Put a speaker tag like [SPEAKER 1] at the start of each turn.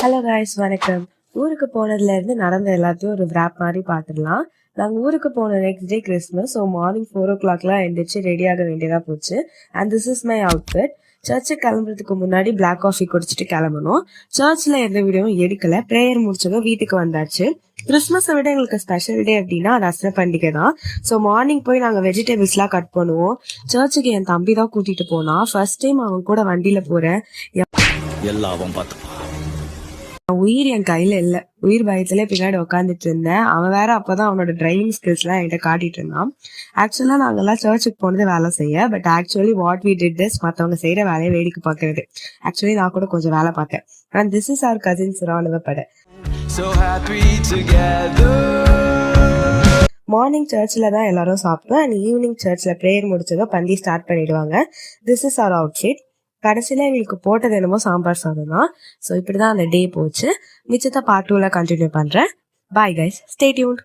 [SPEAKER 1] Hello guys, வணக்கம். ஊருக்கு போனதுலேருந்து நடந்த எல்லாத்தையும் ஒரு விராப் மாதிரி பார்த்துடலாம். நாங்கள் ஊருக்கு போன next day Christmas. So morning 4 o'clock எழுந்திரிச்சு ரெடியாக வேண்டியதாக போச்சு. And this is my outfit. சர்ச்சுக்கு கிளம்புறதுக்கு முன்னாடி பிளாக் காஃபி குடிச்சிட்டு கிளம்பணும். சர்ச்சில் எந்த வீடியோவும் எடுக்கலை. ப்ரேயர் முடிச்சதும் வீட்டுக்கு வந்தாச்சு. கிறிஸ்மஸை விட எங்களுக்கு ஸ்பெஷல் டே அப்படின்னா ரசன பண்டிகை தான். ஸோ மார்னிங் போய் நாங்கள் வெஜிடபிள்ஸ்லாம் கட் பண்ணுவோம். சர்ச்சுக்கு என் தம்பி தான் கூட்டிகிட்டு போனான். ஃபர்ஸ்ட் டைம் அவன் கூட வண்டியில் போகிறேன். உயிர் என் கையில இல்ல. உயிர் பயத்துல பின்னாடி உட்காந்துட்டு இருந்தேன். அவன் வேற அப்பதான் அவனோட டிரைவிங் ஸ்கில்ஸ் எல்லாம் என்கிட்ட காட்டிட்டு இருந்தான். ஆக்சுவலா நாங்க எல்லாம் சர்ச்சுக்கு போனது வேலை செய்ய. But actually what we did is மத்தவங்க செய்யற வேலையை வேடிக்கை பாக்குறது. ஆக்சுவலி நான் கூட கொஞ்சம் வேலை பார்த்தேன். And this is our cousins ராணுவப்பட. மார்னிங் சர்ச்சில் தான் எல்லாரும் சாப்பிட்டோம். அண்ட் ஈவினிங் சர்ச்சில் ப்ரேயர் முடிச்சதோ பந்தி ஸ்டார்ட் பண்ணிடுவாங்க. This is our outfit. கடைசியில் எங்களுக்கு போட்டது என்னமோ சாம்பார் சாதம் தான். ஸோ இப்படி தான் அந்த டே போச்சு. மிச்சத்தை பார்ட் 2ல கண்டினியூ பண்ணுறேன். Bye guys, stay tuned.